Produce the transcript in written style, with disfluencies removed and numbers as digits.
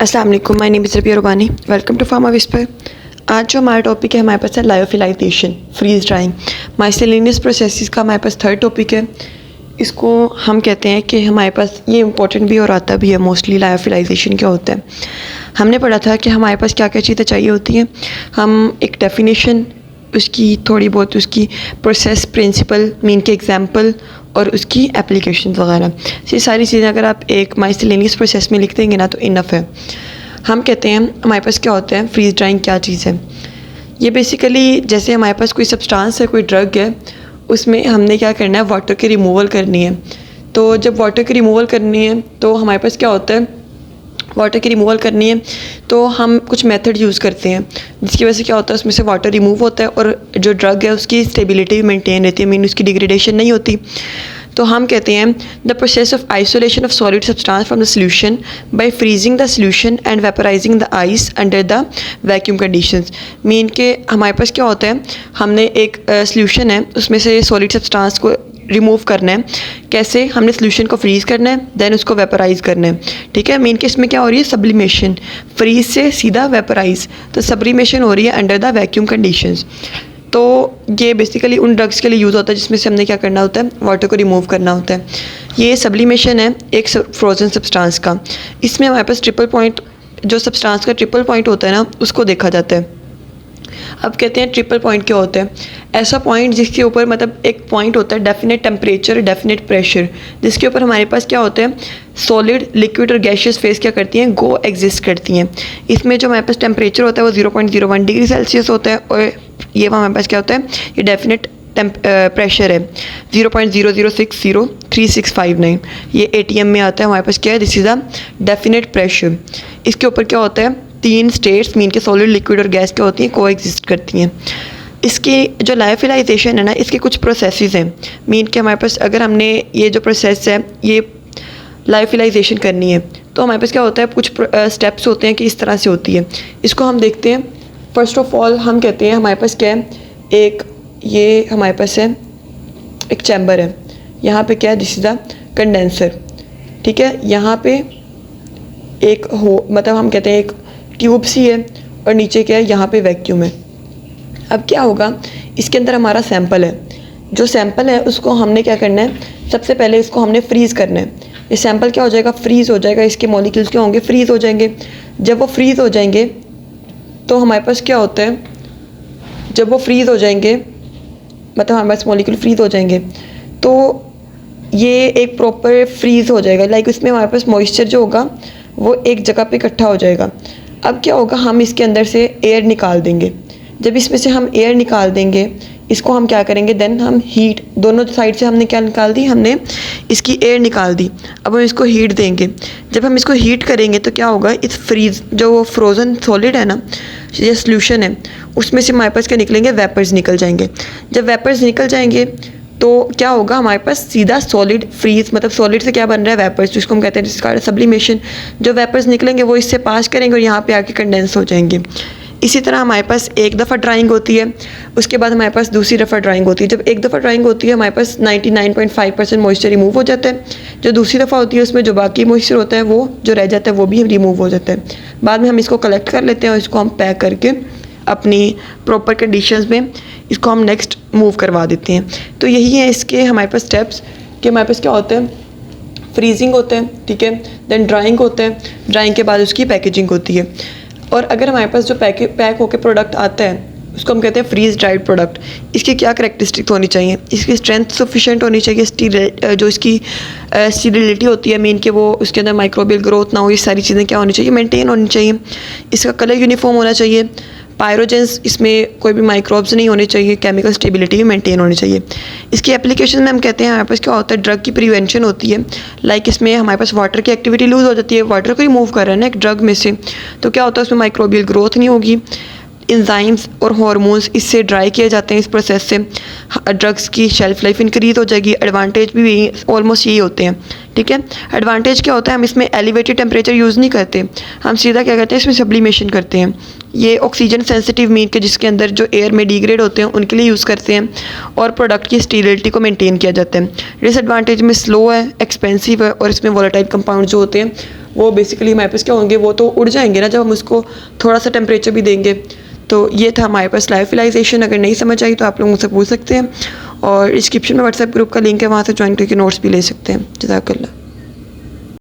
अस्सलाम वालेकुम, my name is Rabia Rubani. Welcome to Pharma Whisper. आज जो हमारा टॉपिक है हमारे पास है lyophilization, freeze drying, miscellaneous processes का हमारे पास थर्ड टॉपिक है। इसको हम कहते हैं कि हमारे पास ये इंपॉर्टेंट भी और आता भी है मोस्टली। लायोफिलाइजेशन क्या होता है, हमने पढ़ा था कि हमारे पास क्या क्या चीज़ें चाहिए होती हैं। हम एक डेफिनेशन, उसकी थोड़ी बहुत उसकी प्रोसेस, प्रिंसिपल, मीन के एग्जांपल और उसकी एप्लीकेशन वगैरह, ये सारी चीज़ें अगर आप एक माइसेलेनियस प्रोसेस में लिख देंगे ना तो इनफ है। हम कहते हैं हमारे पास क्या होता है, फ्रीज ड्राइंग क्या चीज़ है। ये बेसिकली जैसे हमारे पास कोई सब्सटेंस है, कोई ड्रग है, उसमें हमने क्या करना है, वाटर की रिमूवल करनी है। तो जब वाटर की रिमूवल करनी है तो हमारे पास क्या होता है, वाटर की रिमूवल करनी है तो हम कुछ मेथड यूज़ करते हैं जिसकी वजह से क्या होता है, उसमें से वाटर रिमूव होता है और जो ड्रग है उसकी स्टेबिलिटी भी मेंटेन रहती है, मीन उसकी डिग्रेडेशन नहीं होती। तो हम कहते हैं the process of isolation of solid substance from the solution bye freezing the solution and वेपराइजिंग the ice under the vacuum conditions. Mean के हमारे पास क्या होता है, हमने एक सोल्यूशन है, उसमें से सॉलिड सब्सटेंस को रिमूव करना है। कैसे, हमने सोल्यूशन को फ्रीज़ करना है, देन उसको वेपराइज़ करना है। ठीक है, मीन के इसमें क्या हो रही है, सब्लिमेशन, फ्रीज से सीधा वेपराइज़, तो सब्लिमेशन हो रही है अंडर द वैक्यूम कंडीशंस। तो ये बेसिकली उन ड्रग्स के लिए यूज़ होता है जिसमें से हमने क्या करना होता है, वाटर को रिमूव करना होता है। ये सब्लिमेशन है एक फ्रोजन सब्सटेंस का। इसमें हमारे पास ट्रिपल पॉइंट, जो सब्सटेंस का ट्रिपल पॉइंट होता है ना, उसको देखा जाता है। अब कहते हैं ट्रिपल पॉइंट क्या होता है, ऐसा पॉइंट जिसके ऊपर मतलब एक पॉइंट होता है डेफिनेट टेम्परेचर, डेफिनेट प्रेशर, जिसके ऊपर हमारे पास क्या होता है, सॉलिड, लिक्विड और गैशियस फेस क्या करती हैं, गो एग्जिस्ट करती हैं। इसमें जो हमारे पास टेम्परेचर होता है वो 0.01 डिग्री सेल्सियस होता है और ये हमारे पास क्या होता है, ये डेफिनेट प्रेशर है 0.00603659। ये ATM में आता है हमारे पास, क्या है, this is a definite pressure. इसके ऊपर क्या होता है, तीन स्टेट्स, मीन के सॉलिड, लिक्विड और गैस क्या होती हैं, को एग्जिस्ट करती हैं। इसकी जो लायोफिलाइजेशन है ना, इसके कुछ प्रोसेसेस हैं। मीन के हमारे पास अगर हमने ये जो प्रोसेस है ये लायोफिलाइजेशन करनी है तो हमारे पास क्या होता है, कुछ स्टेप्स होते हैं कि इस तरह से होती है। इसको हम देखते हैं। फर्स्ट ऑफ ऑल हम कहते हैं हमारे पास क्या है, एक ये हमारे पास है एक चैम्बर है, यहाँ पे क्या है, दिस इज़ द कंडेंसर। ठीक है, यहाँ पे एक हो मतलब हम कहते हैं एक ट्यूब सी है और नीचे क्या है, यहाँ पे वैक्यूम है। अब क्या होगा, इसके अंदर हमारा सैंपल है। जो सैंपल है उसको हमने क्या करना है, सबसे पहले इसको हमने फ्रीज़ करना है। ये सैंपल क्या हो जाएगा, फ्रीज़ हो जाएगा, इसके मॉलिक्यूल्स क्या होंगे, फ्रीज़ हो जाएंगे। जब वो फ्रीज़ हो जाएंगे तो हमारे पास क्या होता है, जब वो फ्रीज़ हो जाएंगे मतलब हमारे पास मॉलिक्यूल फ्रीज़ हो जाएंगे तो ये एक प्रॉपर फ्रीज़ हो जाएगा। लाइक उसमें हमारे पास मॉइस्चर जो होगा वो एक जगह पे इकट्ठा हो जाएगा। अब क्या होगा, हम इसके अंदर से एयर निकाल देंगे। जब इसमें से हम एयर निकाल देंगे, इसको हम क्या करेंगे, देन हम हीट, दोनों साइड से हमने क्या निकाल दी, हमने इसकी एयर निकाल दी। अब हम इसको हीट देंगे। जब हम इसको हीट करेंगे तो क्या होगा, इस फ्रीज जो वो फ्रोज़न सॉलिड है ना, ये सोल्यूशन है, उसमें से हमारे पास क्या निकलेंगे, वेपर्स निकल जाएंगे। जब वेपर्स निकल जाएंगे तो क्या होगा, हमारे पास सीधा सॉलिड फ्रीज, मतलब सॉलिड से क्या बन रहा है, वेपर्स, जिसको हम कहते हैं जिसका सब्लिमेशन। जो वेपर्स निकलेंगे वो इससे पास करेंगे और यहाँ पे आके कंडेंस हो जाएंगे। इसी तरह हमारे पास एक दफ़ा ड्राइंग होती है, उसके बाद हमारे पास दूसरी दफ़ा ड्राइंग होती है। जब एक दफ़ा ड्राइंग होती है हमारे पास 99.5% मॉइस्चर रिमूव हो जाता है। जो दूसरी दफ़ा होती है उसमें जो बाकी मॉइस्चर होता है वो जो रह जाता है वो भी रिमूव हो जाता है। बाद में हम इसको कलेक्ट कर लेते हैं और इसको हम पैक करके अपनी प्रॉपर कंडीशंस में इसको हम नेक्स्ट मूव करवा देते हैं। तो यही है इसके हमारे पास स्टेप्स कि हमारे पास क्या होते हैं, फ्रीजिंग होते हैं, ठीक है, देन ड्राइंग होते हैं, ड्राइंग के बाद उसकी पैकेजिंग होती है। और अगर हमारे पास जो पैक होकर प्रोडक्ट आता है उसको हम कहते हैं फ्रीज ड्राइड प्रोडक्ट। इसकी क्या करैक्टरिस्टिक्स होनी चाहिए, इसकी स्ट्रेंथ सफिशेंट होनी चाहिए, जो इसकी स्टेबिलिटी होती है, मीन के वो उसके अंदर माइक्रोबियल ग्रोथ ना हो, ये सारी चीज़ें क्या होनी चाहिए, मेंटेन होनी चाहिए। इसका कलर यूनिफॉर्म होना चाहिए, पायरोजेंस, इसमें कोई भी माइक्रोब्स नहीं होने चाहिए, केमिकल स्टेबिलिटी भी मेंटेन होनी चाहिए। इसकी एप्लीकेशन में हम कहते हैं हमारे पास क्या होता है, ड्रग की प्रिवेंशन होती है। लाइक इसमें हमारे पास वाटर की एक्टिविटी लूज़ हो जाती है, वाटर को रिमूव कर रहे हैं ना एक ड्रग में से, तो क्या होता है उसमें माइक्रोबियल ग्रोथ नहीं होगी। इंजाइम्स और हार्मोन्स इससे ड्राई किए जाते हैं, इस प्रोसेस से ड्रग्स की शेल्फ लाइफ इंक्रीज हो जाएगी। एडवांटेज भी ऑलमोस्ट यही होते हैं, ठीक है। एडवांटेज क्या होता है, हम इसमें एलिवेटेड टेम्परेचर यूज़ नहीं करते, हम सीधा क्या करते हैं, इसमें सब्लिमेशन करते हैं। ये ऑक्सीजन सेंसिटिव मीट के जिसके अंदर जो एयर में डिग्रेड होते हैं उनके लिए यूज़ करते हैं और प्रोडक्ट की स्टेरिलिटी को मेंटेन किया जाता है। डिसएडवांटेज में स्लो है, एक्सपेंसिव है और इसमें वोलेटाइल कंपाउंड जो होते हैं वो बेसिकली हमारे पास क्या होंगे, वो तो उड़ जाएंगे ना जब हम उसको थोड़ा सा टेम्परेचर भी देंगे। तो ये था हमारे पास लायोफिलाइजेशन। अगर नहीं समझ आई तो आप लोग मुझसे पूछ सकते हैं, और डिस्क्रिप्शन में व्हाट्सएप ग्रुप का लिंक है, वहाँ से ज्वाइन करके नोट्स भी ले सकते हैं। जज़ाकल्लाह।